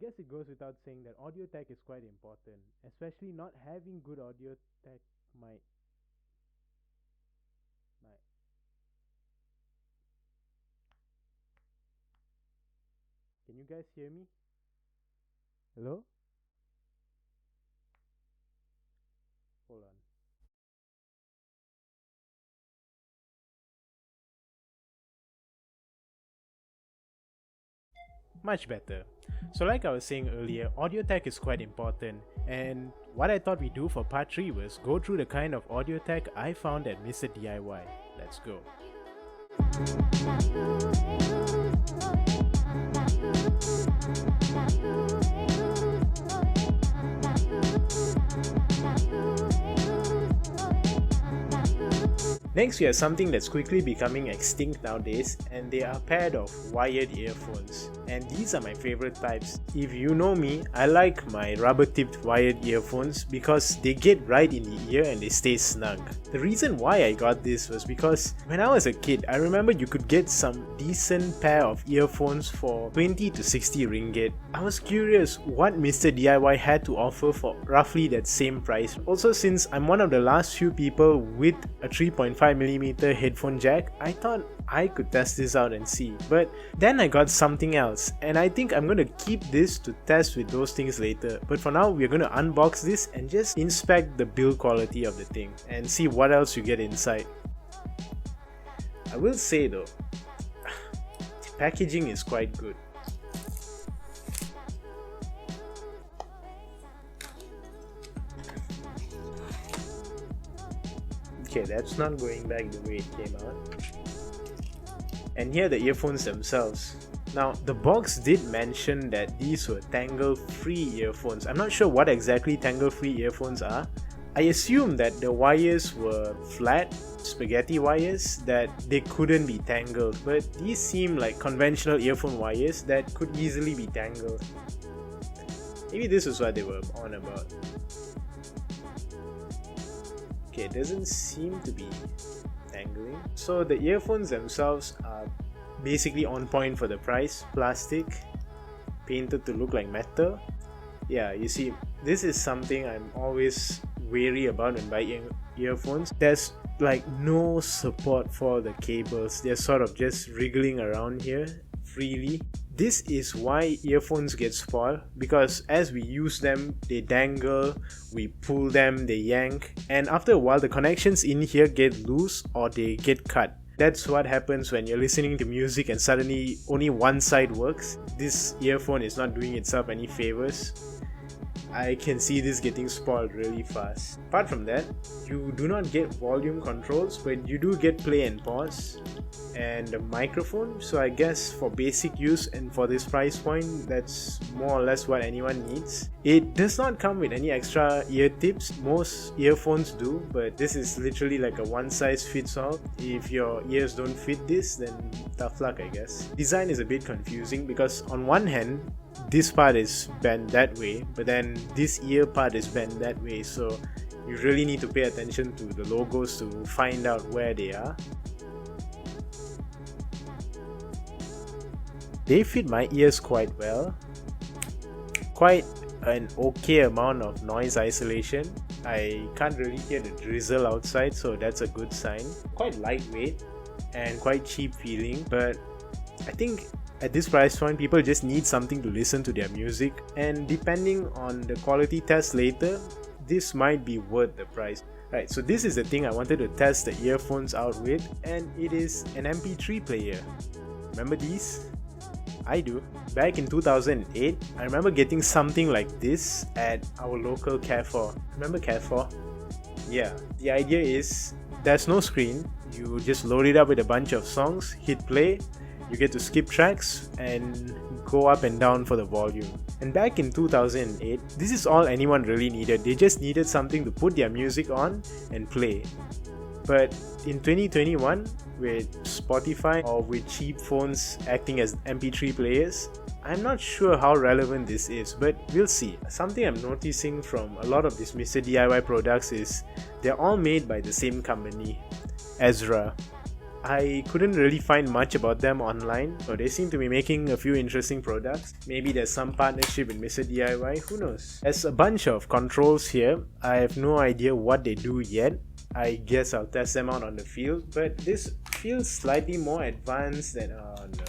guess it goes without saying that audio tech is quite important, especially not having good audio tech might. Can you guys hear me? Hello? Hold on. Much better. So like I was saying earlier, audio tech is quite important, and what I thought we'd do for part 3 was go through the kind of audio tech I found at Mr. DIY. Let's go. Next, we have something that's quickly becoming extinct nowadays, and they are paired of wired earphones. And these are my favorite types. If you know me, I like my rubber-tipped wired earphones because they get right in the ear and they stay snug. The reason why I got this was because when I was a kid, I remember you could get some decent pair of earphones for 20 to 60 ringgit. I was curious what Mr. DIY had to offer for roughly that same price. Also, since I'm one of the last few people with a 3.5mm headphone jack, I thought I could test this out and see. But then I got something else, and I think I'm gonna keep this to test with those things later. But for now, we're gonna unbox this and just inspect the build quality of the thing and see what else you get inside. I will say though, the packaging is quite good. Okay, that's not going back the way it came out. And here are the earphones themselves. Now, the box did mention that these were tangle-free earphones. I'm not sure what exactly tangle-free earphones are. I assume that the wires were flat, spaghetti wires, that they couldn't be tangled, but these seem like conventional earphone wires that could easily be tangled. Maybe this is what they were on about. Okay, it doesn't seem to be tangling. So the earphones themselves are basically on point for the price. Plastic, painted to look like metal. Yeah, you see, this is something I'm always wary about when buying earphones. There's like no support for the cables. They're sort of just wriggling around here freely. This is why earphones get spoiled, because as we use them, they dangle, we pull them, they yank, and after a while the connections in here get loose or they get cut. That's what happens when you're listening to music and suddenly only one side works. This earphone is not doing itself any favors. I can see this getting spoiled really fast. Apart from that, you do not get volume controls, but you do get play and pause and a microphone. So I guess for basic use and for this price point, that's more or less what anyone needs. It does not come with any extra ear tips. Most earphones do, but this is literally like a one size fits all. If your ears don't fit this, then tough luck, I guess. Design is a bit confusing because on one hand, this part is bent that way, but then this ear part is bent that way, so you really need to pay attention to the logos to find out where they are. They fit my ears quite well. Quite an okay amount of noise isolation. I can't really hear the drizzle outside, so that's a good sign. Quite lightweight and quite cheap feeling, but I think at this price point, people just need something to listen to their music, and depending on the quality test later, this might be worth the price. Right, so this is the thing I wanted to test the earphones out with, and it is an MP3 player. Remember these? I do. Back in 2008, I remember getting something like this at our local Carrefour. Remember Carrefour? Yeah, the idea is there's no screen, you just load it up with a bunch of songs, hit play, you get to skip tracks and go up and down for the volume. And back in 2008, this is all anyone really needed. They just needed something to put their music on and play. But in 2021, with Spotify or with cheap phones acting as MP3 players, I'm not sure how relevant this is, but we'll see. Something I'm noticing from a lot of these Mr. DIY products is they're all made by the same company, Ezra. I couldn't really find much about them online, so they seem to be making a few interesting products. Maybe there's some partnership with Mr. DIY, who knows. There's a bunch of controls here. I have no idea what they do yet. I guess I'll test them out on the field, but this feels slightly more advanced than... oh no.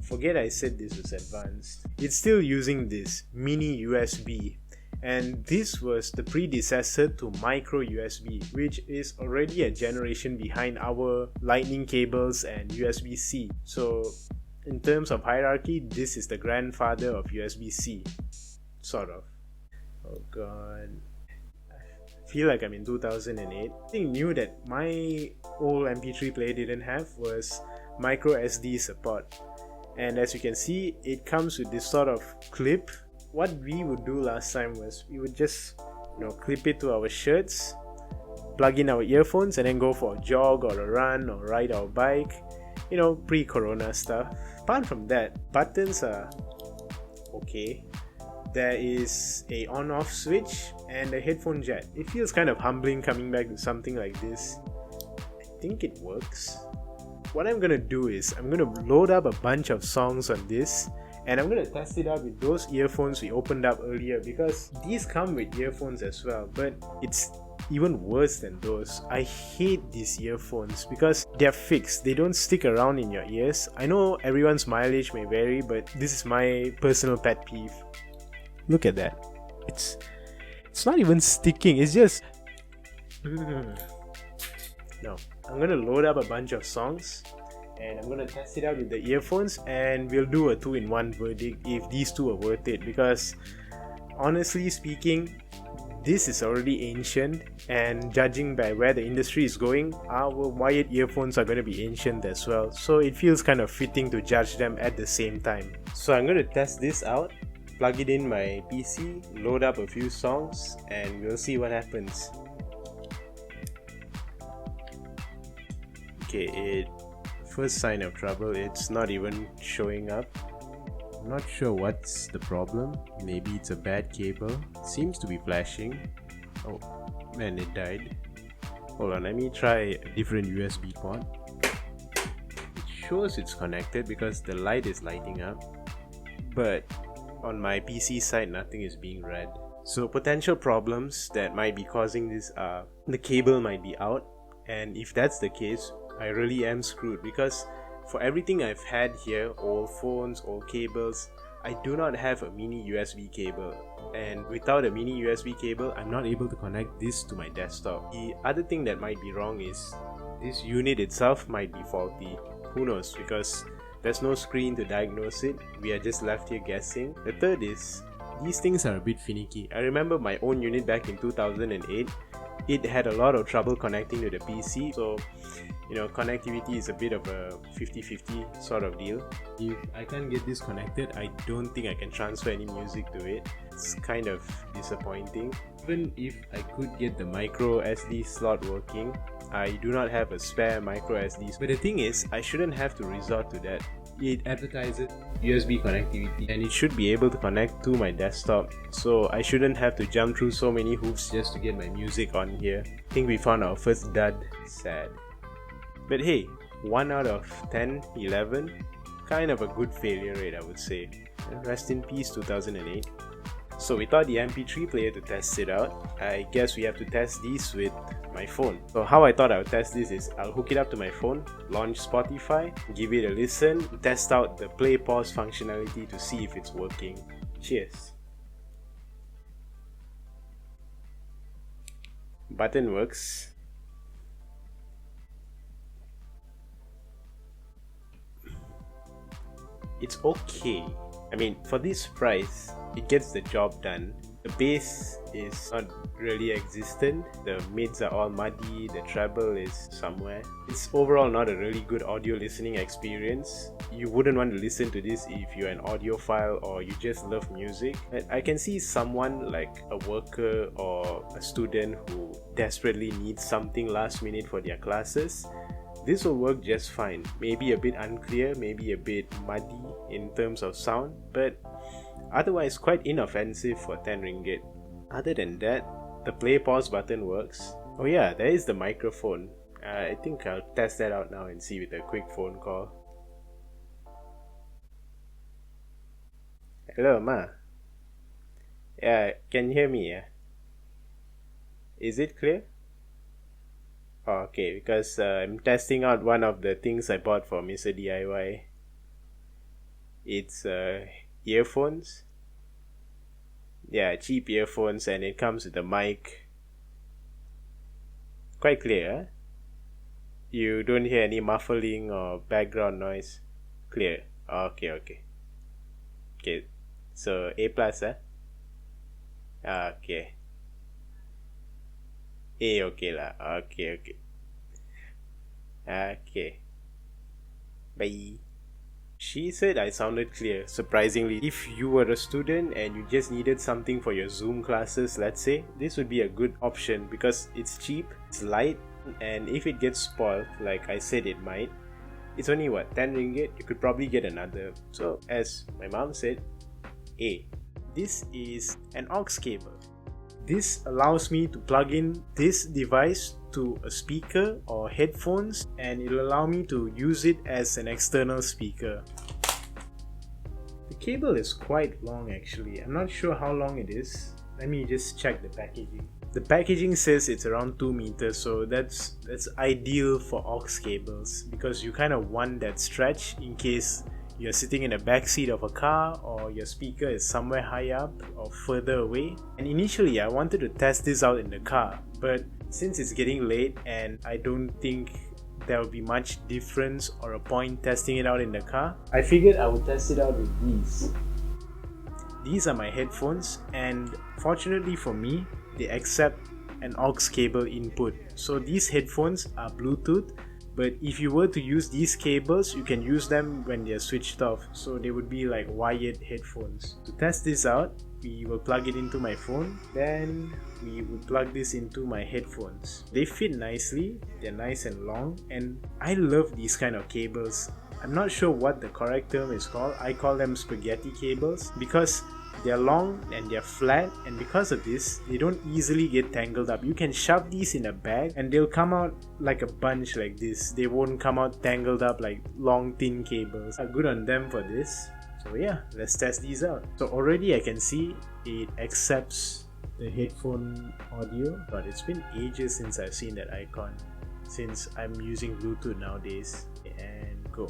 Forget I said this was advanced. It's still using this mini USB, and this was the predecessor to micro USB, which is already a generation behind our lightning cables and USB-C. So in terms of hierarchy, this is the grandfather of USB-C, sort of. Oh god, I feel like I'm in 2008. Something new that my old MP3 player didn't have was micro SD support. And as you can see, it comes with this sort of clip. What we would do last time was we would just clip it to our shirts, plug in our earphones, and then go for a jog or a run or ride our bike, pre-corona stuff. Apart from that, buttons are okay. There is a on-off switch and a headphone jack. It feels kind of humbling coming back to something like this. I think it works. What I'm gonna do is I'm gonna load up a bunch of songs on this, and I'm gonna test it out with those earphones we opened up earlier, because these come with earphones as well, but it's even worse than those. I hate these earphones because they're fixed. They don't stick around in your ears. I know everyone's mileage may vary, but this is my personal pet peeve. Look at that. It's not even sticking. It's just... No. I'm gonna load up a bunch of songs and I'm gonna test it out with the earphones, and we'll do a 2-in-1 verdict if these two are worth it, because honestly speaking, this is already ancient, and judging by where the industry is going, our wired earphones are going to be ancient as well, so it feels kind of fitting to judge them at the same time. So I'm going to test this out, plug it in my PC, load up a few songs, and we'll see what happens. Okay, first sign of trouble, it's not even showing up. I'm not sure what's the problem. Maybe it's a bad cable. It seems to be flashing. Oh man, it died. Hold on, let me try a different USB port. It shows it's connected because the light is lighting up, but on my PC side nothing is being read. So potential problems that might be causing this are the cable might be out, and if that's the case, I really am screwed, because for everything I've had here, old phones, old cables, I do not have a mini USB cable, and without a mini USB cable, I'm not able to connect this to my desktop. The other thing that might be wrong is this unit itself might be faulty. Who knows, because there's no screen to diagnose it, we are just left here guessing. The third is, these things are a bit finicky. I remember my own unit back in 2008, it had a lot of trouble connecting to the PC, so connectivity is a bit of a 50-50 sort of deal. If I can't get this connected, I don't think I can transfer any music to it. It's kind of disappointing. Even if I could get the micro SD slot working, I do not have a spare micro SD. But the thing is, I shouldn't have to resort to that. It advertises USB connectivity and it should be able to connect to my desktop, so I shouldn't have to jump through so many hoops just to get my music on here. I think we found our first dud. Sad. But hey, 1 out of 10, 11, kind of a good failure rate, I would say. Rest in peace 2008. So we thought the MP3 player to test it out. I guess we have to test these with my phone. So how I thought I would test this is I'll hook it up to my phone, launch Spotify, give it a listen, test out the play pause functionality to see if it's working. Cheers. Button works. It's okay. I mean, for this price, it gets the job done. The bass is not really existent, the mids are all muddy, the treble is somewhere. It's overall not a really good audio listening experience. You wouldn't want to listen to this if you're an audiophile or you just love music. But I can see someone like a worker or a student who desperately needs something last minute for their classes. This will work just fine. Maybe a bit unclear, maybe a bit muddy in terms of sound, but otherwise quite inoffensive for 10 ringgit. Other than that, the play pause button works. Oh yeah, there is the microphone. I think I'll test that out now and see with a quick phone call. Hello, Ma. Yeah, can you hear me? Yeah? Is it clear? Oh, okay, because I'm testing out one of the things I bought for Mr. DIY. It's earphones. Yeah, cheap earphones, and it comes with a mic. Quite clear, huh? You don't hear any muffling or background noise. Clear. Okay, okay. Okay, so A plus, huh? Okay. A okay lah. Okay, okay. Okay. Bye. She said I sounded clear, surprisingly. If you were a student and you just needed something for your Zoom classes, let's say, this would be a good option because it's cheap, it's light, and if it gets spoiled, like I said it might, it's only what, 10 ringgit? You could probably get another. So, as my mom said, A. This is an aux cable. This allows me to plug in this device to a speaker or headphones, and it'll allow me to use it as an external speaker. The cable is quite long actually. I'm not sure how long it is. Let me just check the packaging. The packaging says it's around 2 meters, so that's ideal for aux cables because you kind of want that stretch in case you're sitting in the back seat of a car or your speaker is somewhere high up or further away. And initially I wanted to test this out in the car, but since it's getting late and I don't think there will be much difference or a point testing it out in the car, I figured I would test it out with these. These are my headphones, and fortunately for me, they accept an aux cable input. So these headphones are Bluetooth, but if you were to use these cables, you can use them when they're switched off, so they would be like wired headphones. To test this out, we will plug it into my phone, then we would plug this into my headphones. They fit nicely, they're nice and long, and I love these kind of cables. I'm not sure what the correct term is called. I call them spaghetti cables because they're long and they're flat, and because of this, they don't easily get tangled up. You can shove these in a bag and they'll come out like a bunch like this. They won't come out tangled up like long thin cables. Good on them for this. So yeah, let's test these out. So already I can see it accepts the headphone audio, but it's been ages since I've seen that icon, since I'm using Bluetooth nowadays. And go.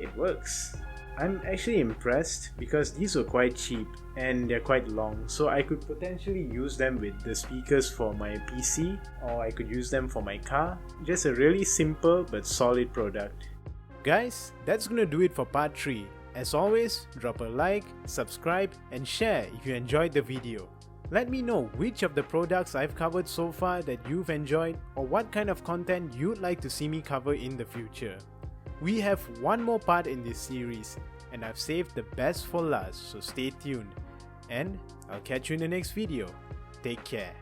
It works. I'm actually impressed because these were quite cheap and they're quite long, so I could potentially use them with the speakers for my PC, or I could use them for my car. Just a really simple but solid product. Guys, that's gonna do it for part 3. As always, drop a like, subscribe and share if you enjoyed the video. Let me know which of the products I've covered so far that you've enjoyed, or what kind of content you'd like to see me cover in the future. We have one more part in this series, and I've saved the best for last, so stay tuned. And I'll catch you in the next video. Take care.